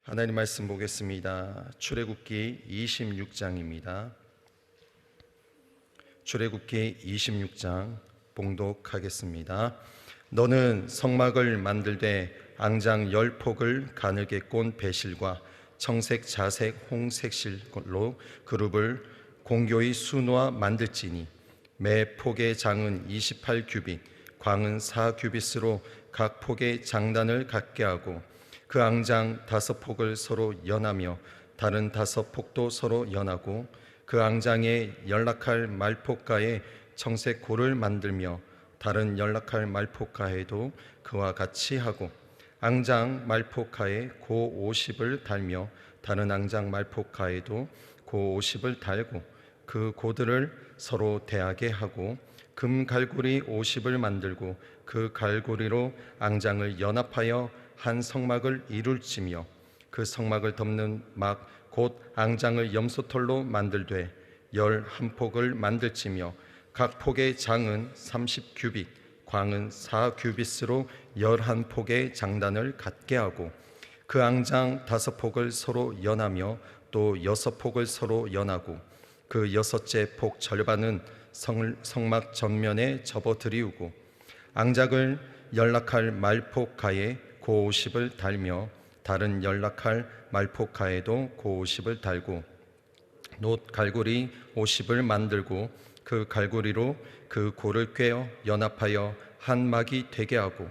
하나님 말씀 보겠습니다. 출애굽기 26장입니다. 출애굽기 26장 봉독하겠습니다. 너는 성막을 만들되 앙장 10폭을 가늘게 꼰 배실과 청색, 자색, 홍색 실로 그룹을 공교히 수놓아 만들지니 매 폭의 장은 28규빗, 광은 4규빗으로 각 폭의 장단을 갖게 하고 그 앙장 5폭을 서로 연하며 다른 5폭도 서로 연하고 그 앙장에 연락할 말폭가에 청색 고를 만들며 다른 연락할 말폭가에도 그와 같이 하고 앙장 말폭가에 고 50을 달며 다른 앙장 말폭가에도 고 50을 달고 그 고들을 서로 대하게 하고 금 갈고리 50을 만들고 그 갈고리로 앙장을 연합하여 한 성막을 이룰지며 그 성막을 덮는 막 곧 앙장을 염소털로 만들되 11폭을 만들지며 각 폭의 장은 30규빗, 광은 4규빗으로 11폭의 장단을 갖게 하고 그 앙장 5폭을 서로 연하며 또 6폭을 서로 연하고 그 여섯째 폭 절반은 성막 전면에 접어들이우고 앙장을 연락할 말폭가에 고 50을 달며 다른 연락할 말폭가에도 고 50을 달고 놋 갈고리 50을 만들고 그 갈고리로 그 고를 꿰어 연합하여 한 막이 되게 하고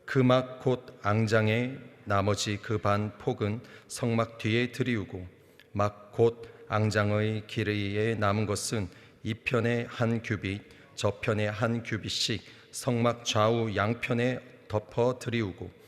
그 막 곧 앙장의 나머지 그 반 폭은 성막 뒤에 들이우고 막 곧 앙장의 길이에 남은 것은 이편에 한 규빗 저편에 한 규빗씩 성막 좌우 양편에 덮어 들이우고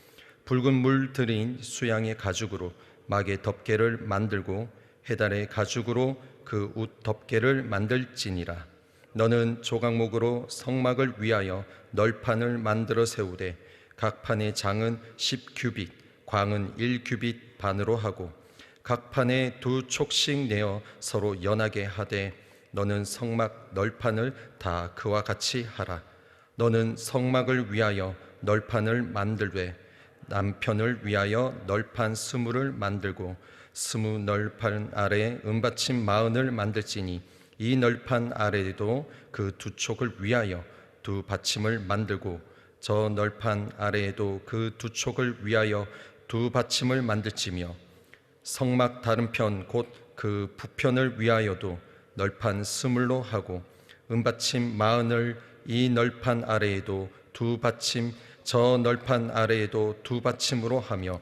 붉은 물 들인 수양의 가죽으로 막의 덮개를 만들고 해달의 가죽으로 그 웃 덮개를 만들지니라. 너는 조각목으로 성막을 위하여 널판을 만들어 세우되 각 판의 장은 10규빗, 광은 1규빗 반으로 하고 각 판에 2촉씩 내어 서로 연하게 하되 너는 성막 널판을 다 그와 같이 하라. 너는 성막을 위하여 널판을 만들되 남편을 위하여 널판 20을 만들고 20 널판 아래에 은받침 40을 만들지니 이 널판 아래에도 그 2촉을 위하여 2 받침을 만들고 저 널판 아래에도 그 2촉을 위하여 2 받침을 만들지며 성막 다른 편 곧 그 부편을 위하여도 널판 20로 하고 은받침 40을 이 널판 아래에도 2 받침 저 널판 아래에도 2 받침으로 하며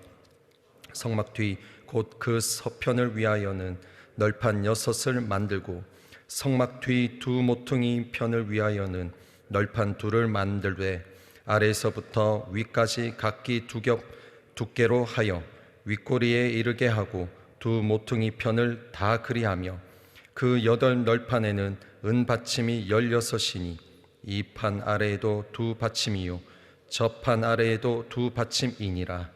성막 뒤 곧 그 서편을 위하여는 널판 6을 만들고 성막 뒤 2 모퉁이 편을 위하여는 널판 2를 만들되 아래에서부터 위까지 각기 2겹 두께로 하여 윗꼬리에 이르게 하고 2 모퉁이 편을 다 그리하며 그 8 널판에는 은받침이 16이니 이 판 아래에도 2 받침이요 저 판 아래에도 2 받침이니라.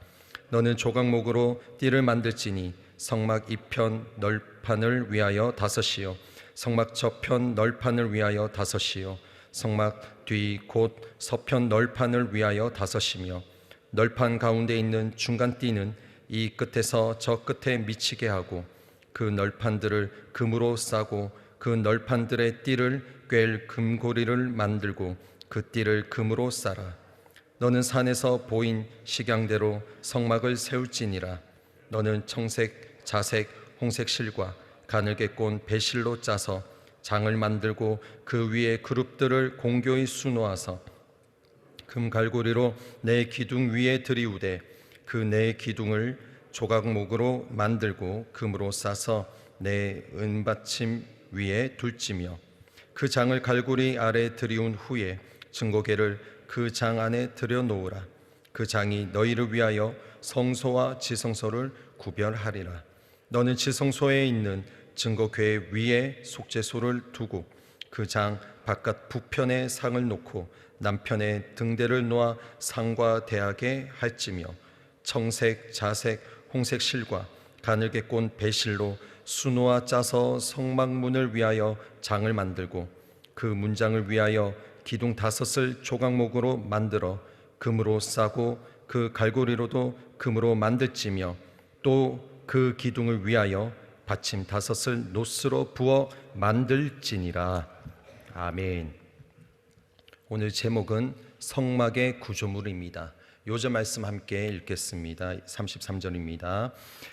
너는 조각목으로 띠를 만들지니 성막 이편 널판을 위하여 5이요 성막 저편 널판을 위하여 5이요 성막 뒤 곧 서편 널판을 위하여 5이며 널판 가운데 있는 중간 띠는 이 끝에서 저 끝에 미치게 하고 그 널판들을 금으로 싸고 그 널판들의 띠를 꿰 금고리를 만들고 그 띠를 금으로 싸라. 너는 산에서 보인 식양대로 성막을 세울지니라. 너는 청색, 자색, 홍색 실과 가늘게 꼰 배실로 짜서 장을 만들고 그 위에 그룹들을 공교히 수놓아서 금 갈고리로 내 기둥 위에 들이우되 그 내 기둥을 조각목으로 만들고 금으로 싸서 내 은받침 위에 둘지며 그 장을 갈고리 아래 들이운 후에 증거궤를 그 장 안에 들여놓으라. 그 장이 너희를 위하여 성소와 지성소를 구별하리라. 너는 지성소에 있는 증거궤 위에 속죄소를 두고 그 장 바깥 북편에 상을 놓고 남편에 등대를 놓아 상과 대하게 할지며 청색, 자색, 홍색 실과 가늘게 꼰 배실로 수놓아 짜서 성막문을 위하여 장을 만들고 그 문장을 위하여 기둥 5을 조각목으로 만들어 금으로 싸고 그 갈고리로도 금으로 만들지며 또 그 기둥을 위하여 받침 5을 노스로 부어 만들지니라. 아멘. 오늘 제목은 성막의 구조물입니다. 요절 말씀 함께 읽겠습니다. 33절입니다.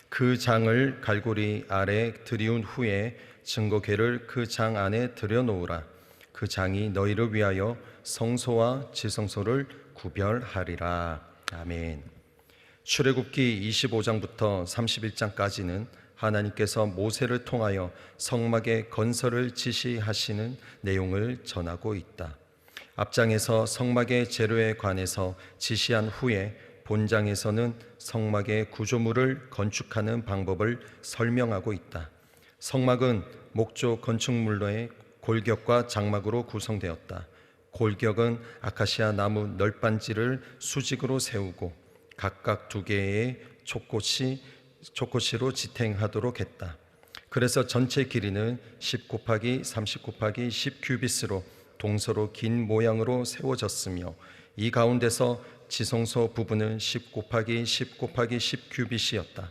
그 장을 갈고리 아래 들이운 후에 증거궤를 그 장 안에 들여놓으라. 그 장이 너희를 위하여 성소와 지성소를 구별하리라. 아멘. 출애굽기 25장부터 31장까지는 하나님께서 모세를 통하여 성막의 건설을 지시하시는 내용을 전하고 있다. 앞장에서 성막의 재료에 관해서 지시한 후에 본장에서는 성막의 구조물을 건축하는 방법을 설명하고 있다. 성막은 목조 건축물로의 골격과 장막으로 구성되었다. 골격은 아카시아 나무 널빤지를 수직으로 세우고 각각 2개의 촉꽃이로 지탱하도록 했다. 그래서 전체 길이는 10 곱하기 30 곱하기 10 큐비스로 동서로 긴 모양으로 세워졌으며 이 가운데서 지성소 부분은 10 곱하기 10 곱하기 10 큐빗이었다.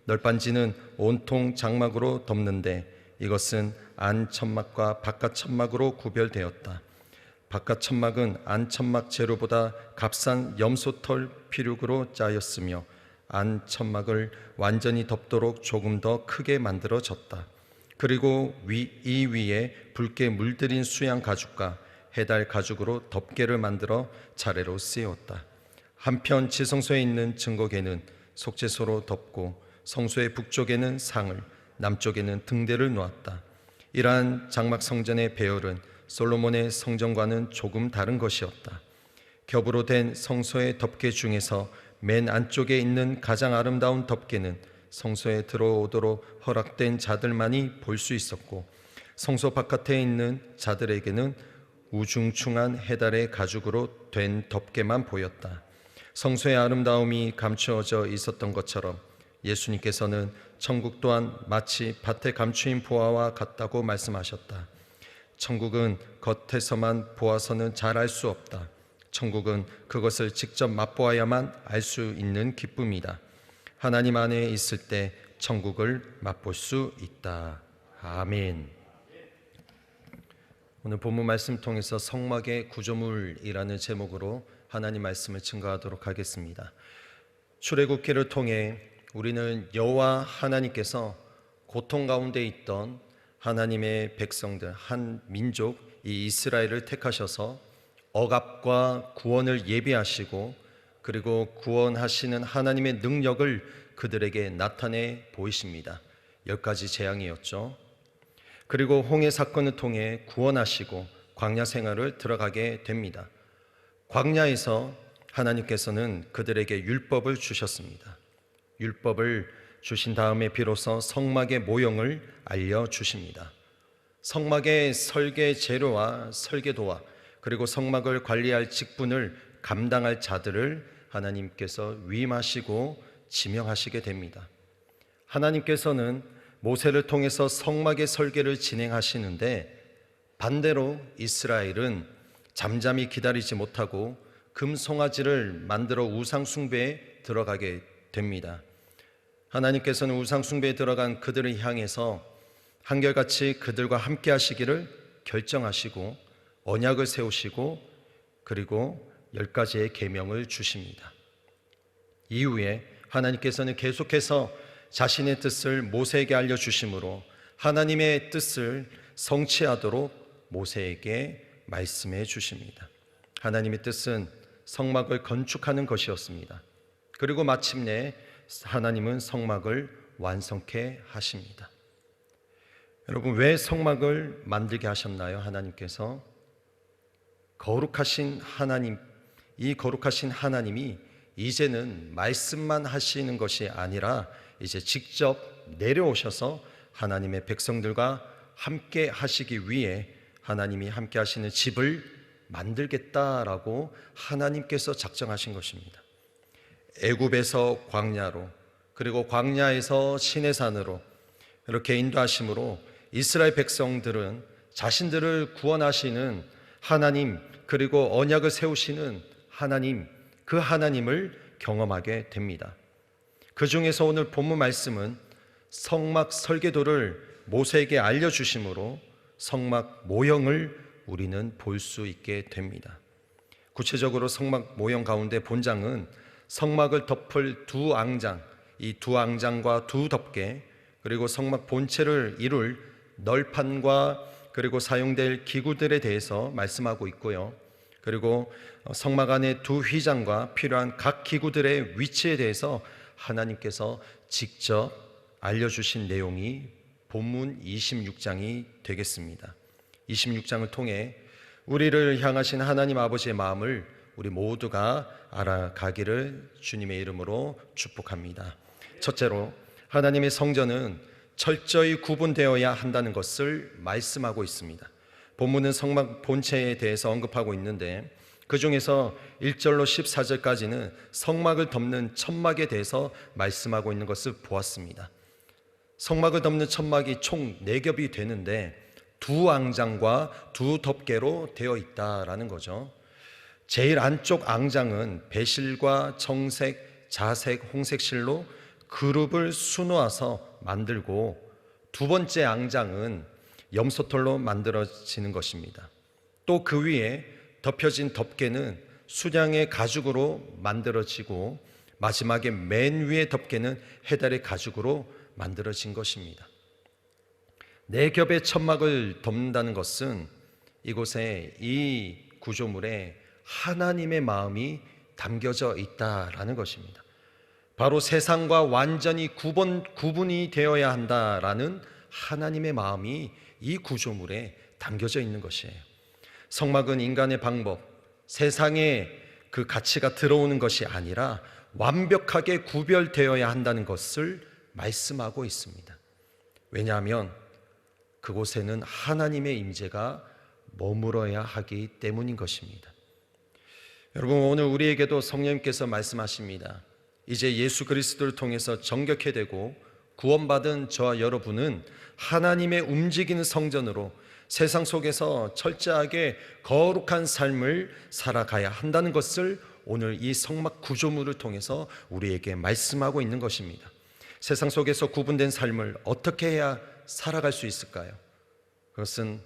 널빤지는 온통 장막으로 덮는데 이것은 안 천막과 바깥 천막으로 구별되었다. 바깥 천막은 안 천막 재료보다 값싼 염소털 피륙으로 짜였으며 안 천막을 완전히 덮도록 조금 더 크게 만들어졌다. 그리고 이 위에 붉게 물들인 수양 가죽과 해달 가죽으로 덮개를 만들어 차례로 쓰였다. 한편 지성소에 있는 증거궤는 속죄소로 덮고 성소의 북쪽에는 상을, 남쪽에는 등대를 놓았다. 이러한 장막 성전의 배열은 솔로몬의 성전과는 조금 다른 것이었다. 겹으로 된 성소의 덮개 중에서 맨 안쪽에 있는 가장 아름다운 덮개는 성소에 들어오도록 허락된 자들만이 볼 수 있었고, 성소 바깥에 있는 자들에게는 우중충한 해달의 가죽으로 된 덮개만 보였다. 성소의 아름다움이 감추어져 있었던 것처럼 예수님께서는 천국 또한 마치 밭에 감추인 보화와 같다고 말씀하셨다. 천국은 겉에서만 보아서는 잘 알 수 없다. 천국은 그것을 직접 맛보아야만 알 수 있는 기쁨이다. 하나님 안에 있을 때 천국을 맛볼 수 있다. 아멘. 오늘 본문 말씀 통해서 성막의 구조물이라는 제목으로 하나님 말씀을 증거하도록 하겠습니다. 출애굽기를 통해 우리는 여호와 하나님께서 고통 가운데 있던 하나님의 백성들, 한 민족 이 이스라엘을 택하셔서 억압과 구원을 예비하시고 그리고 구원하시는 하나님의 능력을 그들에게 나타내 보이십니다. 10가지 재앙이었죠. 그리고 홍해 사건을 통해 구원하시고 광야 생활을 들어가게 됩니다. 광야에서 하나님께서는 그들에게 율법을 주셨습니다. 율법을 주신 다음에 비로소 성막의 모형을 알려주십니다. 성막의 설계 재료와 설계도와 그리고 성막을 관리할 직분을 감당할 자들을 하나님께서 위임하시고 지명하시게 됩니다. 하나님께서는 모세를 통해서 성막의 설계를 진행하시는데 반대로 이스라엘은 잠잠히 기다리지 못하고 금송아지를 만들어 우상 숭배에 들어가게 됩니다. 하나님께서는 우상 숭배에 들어간 그들을 향해서 한결같이 그들과 함께 하시기를 결정하시고 언약을 세우시고 그리고 10가지의 계명을 주십니다. 이후에 하나님께서는 계속해서 자신의 뜻을 모세에게 알려주심으로 하나님의 뜻을 성취하도록 모세에게 말씀해 주십니다. 하나님의 뜻은 성막을 건축하는 것이었습니다. 그리고 마침내 하나님은 성막을 완성케 하십니다. 여러분, 왜 성막을 만들게 하셨나요? 하나님께서 거룩하신 하나님, 이 거룩하신 하나님이 이제는 말씀만 하시는 것이 아니라 이제 직접 내려오셔서 하나님의 백성들과 함께 하시기 위해 하나님이 함께 하시는 집을 만들겠다라고 하나님께서 작정하신 것입니다. 애굽에서 광야로 그리고 광야에서 시내산으로 이렇게 인도하심으로 이스라엘 백성들은 자신들을 구원하시는 하나님 그리고 언약을 세우시는 하나님, 그 하나님을 경험하게 됩니다. 그 중에서 오늘 본문 말씀은 성막 설계도를 모세에게 알려주심으로 성막 모형을 우리는 볼 수 있게 됩니다. 구체적으로 성막 모형 가운데 본장은 성막을 덮을 두 앙장, 이 두 앙장과 두 덮개, 그리고 성막 본체를 이룰 널판과 그리고 사용될 기구들에 대해서 말씀하고 있고요. 그리고 성막 안에 두 휘장과 필요한 각 기구들의 위치에 대해서 하나님께서 직접 알려주신 내용이 본문 26장이 되겠습니다. 26장을 통해 우리를 향하신 하나님 아버지의 마음을 우리 모두가 알아가기를 주님의 이름으로 축복합니다. 첫째로, 하나님의 성전은 철저히 구분되어야 한다는 것을 말씀하고 있습니다. 본문은 성막 본체에 대해서 언급하고 있는데 그 중에서 1절로 14절까지는 성막을 덮는 천막에 대해서 말씀하고 있는 것을 보았습니다. 성막을 덮는 천막이 총 4겹이 되는데 두 앙장과 두 덮개로 되어 있다라는 거죠. 제일 안쪽 앙장은 배실과 청색, 자색, 홍색 실로 그룹을 수놓아서 만들고, 두 번째 앙장은 염소털로 만들어지는 것입니다. 또 그 위에 덮여진 덮개는 수량의 가죽으로 만들어지고, 마지막에 맨 위에 덮개는 해달의 가죽으로 만들어진 것입니다. 4겹의 천막을 덮는다는 것은 이곳에 이 구조물에 하나님의 마음이 담겨져 있다라는 것입니다. 바로 세상과 완전히 구분이 되어야 한다라는 하나님의 마음이 이 구조물에 담겨져 있는 것이에요. 성막은 인간의 방법, 세상에 그 가치가 들어오는 것이 아니라 완벽하게 구별되어야 한다는 것을 말씀하고 있습니다. 왜냐하면 그곳에는 하나님의 임재가 머물어야 하기 때문인 것입니다. 여러분, 오늘 우리에게도 성령님께서 말씀하십니다. 이제 예수 그리스도를 통해서 정결케 되고 구원받은 저와 여러분은 하나님의 움직이는 성전으로 세상 속에서 철저하게 거룩한 삶을 살아가야 한다는 것을 오늘 이 성막 구조물을 통해서 우리에게 말씀하고 있는 것입니다. 세상 속에서 구분된 삶을 어떻게 해야 살아갈 수 있을까요? 그것은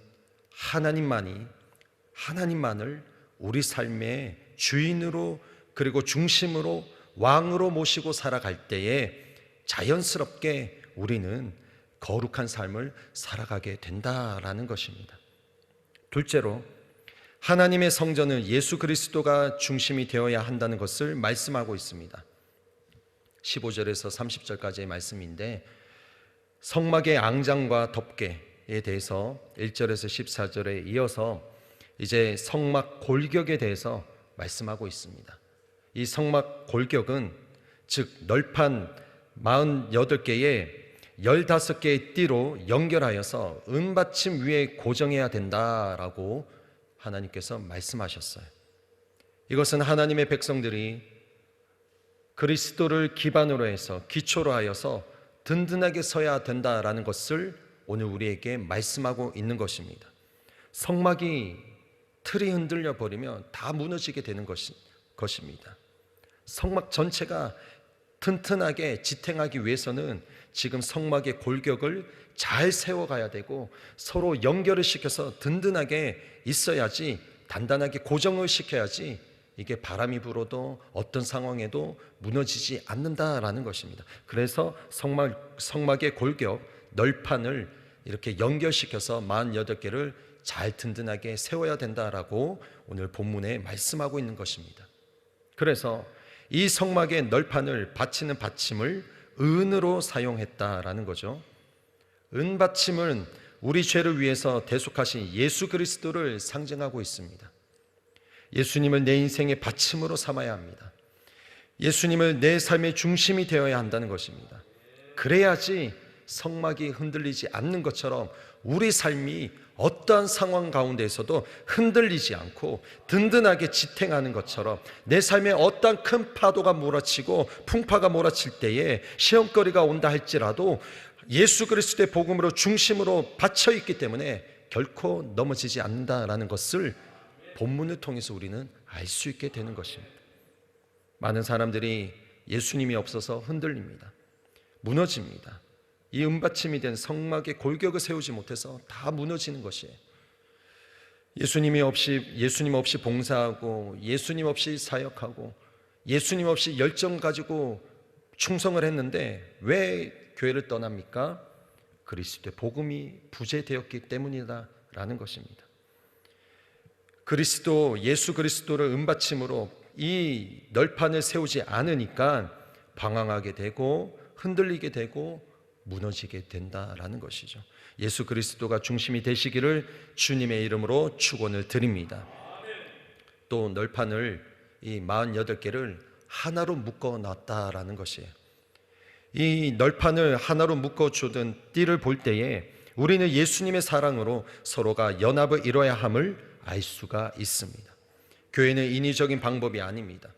하나님만을 우리 삶의 주인으로 그리고 중심으로 왕으로 모시고 살아갈 때에 자연스럽게 우리는 거룩한 삶을 살아가게 된다라는 것입니다. 둘째로, 하나님의 성전은 예수 그리스도가 중심이 되어야 한다는 것을 말씀하고 있습니다. 15절에서 30절까지의 말씀인데 성막의 앙장과 덮개에 대해서 1절에서 14절에 이어서 이제 성막 골격에 대해서 말씀하고 있습니다. 이 성막 골격은 즉 널판 48개의 15개의 띠로 연결하여서 은받침 위에 고정해야 된다라고 하나님께서 말씀하셨어요. 이것은 하나님의 백성들이 그리스도를 기반으로 해서 기초로 하여서 든든하게 서야 된다라는 것을 오늘 우리에게 말씀하고 있는 것입니다. 성막이 틀이 흔들려 버리면 다 무너지게 되는 것입니다. 성막 전체가 튼튼하게 지탱하기 위해서는 지금 성막의 골격을 잘 세워가야 되고 서로 연결을 시켜서 든든하게 있어야지, 단단하게 고정을 시켜야지 이게 바람이 불어도 어떤 상황에도 무너지지 않는다라는 것입니다. 그래서 성막의 골격, 널판을 이렇게 연결시켜서 48개를 잘 든든하게 세워야 된다라고 오늘 본문에 말씀하고 있는 것입니다. 그래서 이 성막의 널판을 받치는 받침을 은으로 사용했다라는 거죠. 은받침은 우리 죄를 위해서 대속하신 예수 그리스도를 상징하고 있습니다. 예수님을 내 인생의 받침으로 삼아야 합니다. 예수님을 내 삶의 중심이 되어야 한다는 것입니다. 그래야지 성막이 흔들리지 않는 것처럼 우리 삶이 어떠한 상황 가운데에서도 흔들리지 않고 든든하게 지탱하는 것처럼 내 삶에 어떠한 큰 파도가 몰아치고 풍파가 몰아칠 때에 시험거리가 온다 할지라도 예수 그리스도의 복음으로 중심으로 받쳐 있기 때문에 결코 넘어지지 않는다라는 것을 본문을 통해서 우리는 알 수 있게 되는 것입니다. 많은 사람들이 예수님이 없어서 흔들립니다. 무너집니다. 이 은받침이 된 성막의 골격을 세우지 못해서 다 무너지는 것이에요. 예수님 없이 봉사하고, 예수님 없이 사역하고, 예수님 없이 열정 가지고 충성을 했는데 왜 교회를 떠납니까? 그리스도의 복음이 부재되었기 때문이다라는 것입니다. 예수 그리스도를 은받침으로 이 널판을 세우지 않으니까 방황하게 되고 흔들리게 되고 무너지게 된다라는 것이죠. 예수 그리스도가 중심이 되시기를 주님의 이름으로 축원을 드립니다. 또 널판을 이 48개를 하나로 묶어 놨다라는 것이에요. 이 널판을 하나로 묶어 주던 띠를 볼 때에 우리는 예수님의 사랑으로 서로가 연합을 이뤄야 함을 알 수가 있습니다. 교회는 인위적인 방법이 아닙니다.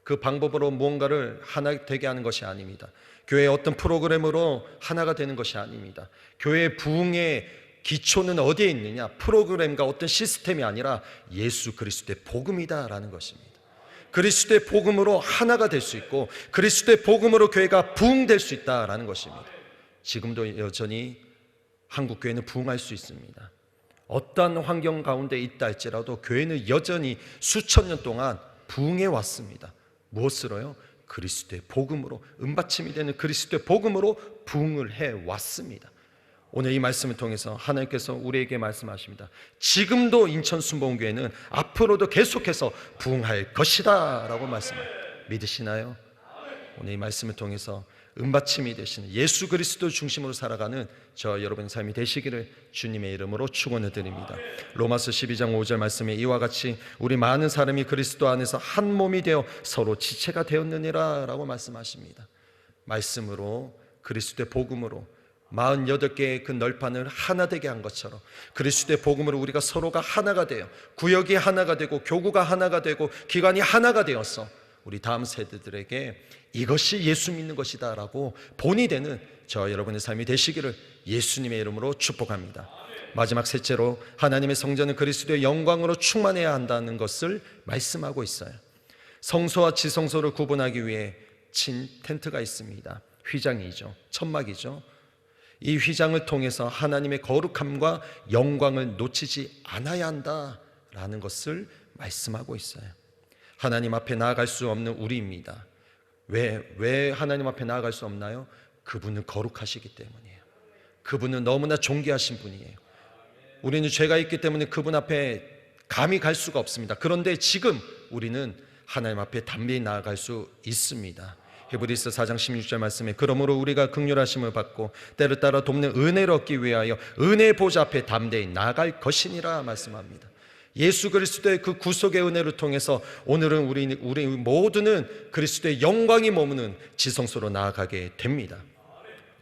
그 방법으로 무언가를 하나 되게 하는 것이 아닙니다. 교회의 어떤 프로그램으로 하나가 되는 것이 아닙니다. 교회의 부흥의 기초는 어디에 있느냐? 프로그램과 어떤 시스템이 아니라 예수 그리스도의 복음이다라는 것입니다. 그리스도의 복음으로 하나가 될 수 있고 그리스도의 복음으로 교회가 부흥될 수 있다라는 것입니다. 지금도 여전히 한국 교회는 부흥할 수 있습니다. 어떠한 환경 가운데 있다 할지라도 교회는 여전히 수천 년 동안 부흥해 왔습니다. 무엇으로요? 그리스도의 복음으로, 은받침이 되는 그리스도의 복음으로 부흥을 해 왔습니다. 오늘 이 말씀을 통해서 하나님께서 우리에게 말씀하십니다. 지금도 인천 순복음교회는 앞으로도 계속해서 부흥할 것이다 라고 말씀합니다. 믿으시나요? 오늘 이 말씀을 통해서 은받침이 되시는 예수 그리스도 중심으로 살아가는 저 여러분의 삶이 되시기를 주님의 이름으로 축원을 드립니다. 로마서 12장 5절 말씀에 이와 같이 우리 많은 사람이 그리스도 안에서 한 몸이 되어 서로 지체가 되었느니라 라고 말씀하십니다. 말씀으로, 그리스도의 복음으로 48개의 그 널판을 하나 되게 한 것처럼 그리스도의 복음으로 우리가 서로가 하나가 되어 구역이 하나가 되고 교구가 하나가 되고 기관이 하나가 되어서 우리 다음 세대들에게 이것이 예수 믿는 것이다 라고 본이 되는 저 여러분의 삶이 되시기를 예수님의 이름으로 축복합니다. 마지막 셋째로 하나님의 성전은 그리스도의 영광으로 충만해야 한다는 것을 말씀하고 있어요. 성소와 지성소를 구분하기 위해 친 텐트가 있습니다. 휘장이죠. 천막이죠. 이 휘장을 통해서 하나님의 거룩함과 영광을 놓치지 않아야 한다라는 것을 말씀하고 있어요. 하나님 앞에 나아갈 수 없는 우리입니다. 왜 하나님 앞에 나아갈 수 없나요? 그분은 거룩하시기 때문이에요. 그분은 너무나 존귀하신 분이에요. 우리는 죄가 있기 때문에 그분 앞에 감히 갈 수가 없습니다. 그런데 지금 우리는 하나님 앞에 담대히 나아갈 수 있습니다. 히브리서 4장 16절 말씀에 그러므로 우리가 긍휼하심을 받고 때를 따라 돕는 은혜를 얻기 위하여 은혜의 보좌 앞에 담대히 나아갈 것이니라 말씀합니다. 예수 그리스도의 그 구속의 은혜를 통해서 오늘은 우리 모두는 그리스도의 영광이 머무는 지성소로 나아가게 됩니다.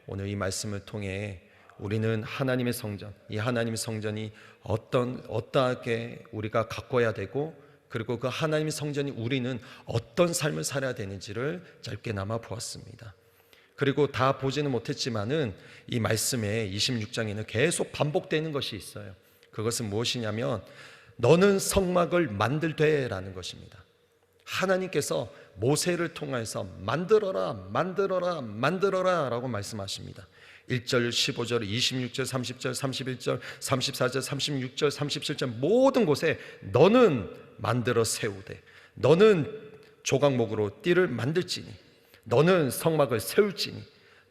오늘 이 말씀을 통해 우리는 하나님의 성전, 이 하나님의 성전이 어떠하게 우리가 가꿔야 되고 그리고 그 하나님의 성전이 우리는 어떤 삶을 살아야 되는지를 짧게나마 보았습니다. 그리고 다 보지는 못했지만은 이 말씀에 26장에는 계속 반복되는 것이 있어요. 그것은 무엇이냐면 너는 성막을 만들되 라는 것입니다. 하나님께서 모세를 통해서 만들어라 만들어라 만들어라 라고 말씀하십니다. 1절, 15절, 26절, 30절, 31절, 34절, 36절, 37절 모든 곳에 너는 만들어 세우되 너는 조각목으로 띠를 만들지니 너는 성막을 세울지니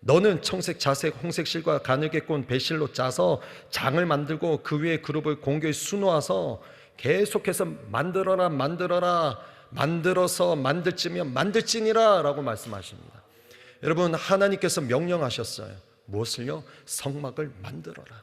너는 청색, 자색, 홍색 실과 가늘게 꼰 배실로 짜서 장을 만들고 그 위에 그룹을 공교히 수놓아서 계속해서 만들어라 만들어라 만들어서 만들지면 만들지니라 라고 말씀하십니다. 여러분 하나님께서 명령하셨어요. 무엇을요? 성막을 만들어라.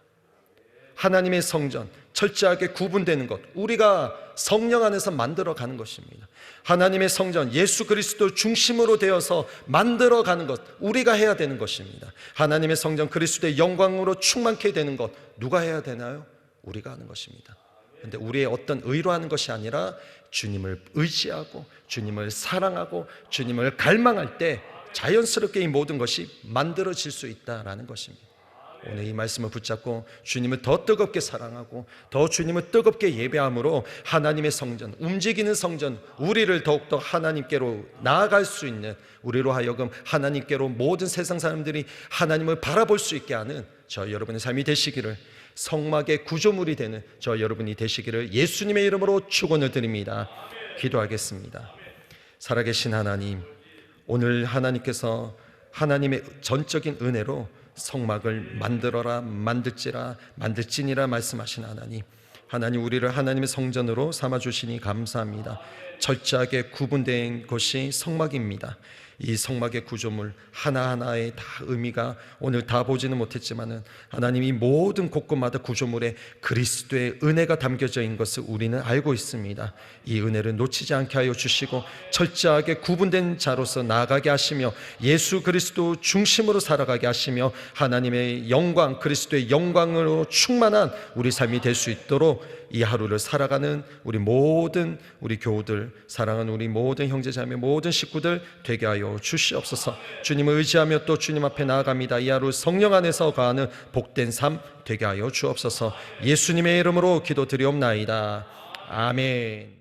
하나님의 성전 철저하게 구분되는 것, 우리가 성령 안에서 만들어가는 것입니다. 하나님의 성전 예수 그리스도 중심으로 되어서 만들어가는 것, 우리가 해야 되는 것입니다. 하나님의 성전 그리스도의 영광으로 충만케 되는 것, 누가 해야 되나요? 우리가 하는 것입니다. 그런데 우리의 어떤 의로 하는 것이 아니라 주님을 의지하고 주님을 사랑하고 주님을 갈망할 때 자연스럽게 이 모든 것이 만들어질 수 있다라는 것입니다. 오늘 이 말씀을 붙잡고 주님을 더 뜨겁게 사랑하고 더 주님을 뜨겁게 예배함으로 하나님의 성전, 움직이는 성전, 우리를 더욱더 하나님께로 나아갈 수 있는, 우리로 하여금 하나님께로 모든 세상 사람들이 하나님을 바라볼 수 있게 하는 저 여러분의 삶이 되시기를, 성막의 구조물이 되는 저 여러분이 되시기를 예수님의 이름으로 축원을 드립니다. 기도하겠습니다. 살아계신 하나님, 오늘 하나님께서 하나님의 전적인 은혜로 성막을 만들어라, 만들지니라 말씀하신 하나님, 하나님 우리를 하나님의 성전으로 삼아주시니 감사합니다. 철저하게 구분된 것이 성막입니다. 이 성막의 구조물 하나하나에 다 의미가 오늘 다 보지는 못했지만은 하나님이 모든 곳곳마다 구조물에 그리스도의 은혜가 담겨져 있는 것을 우리는 알고 있습니다. 이 은혜를 놓치지 않게 하여 주시고 철저하게 구분된 자로서 나아가게 하시며 예수 그리스도 중심으로 살아가게 하시며 하나님의 영광, 그리스도의 영광으로 충만한 우리 삶이 될 수 있도록 이 하루를 살아가는 우리 모든 우리 교우들, 사랑하는 우리 모든 형제자매, 모든 식구들 되게 하여 주시옵소서. 주님을 의지하며 또 주님 앞에 나아갑니다. 이 하루 성령 안에서 거하는 복된 삶 되게 하여 주옵소서. 예수님의 이름으로 기도드리옵나이다. 아멘.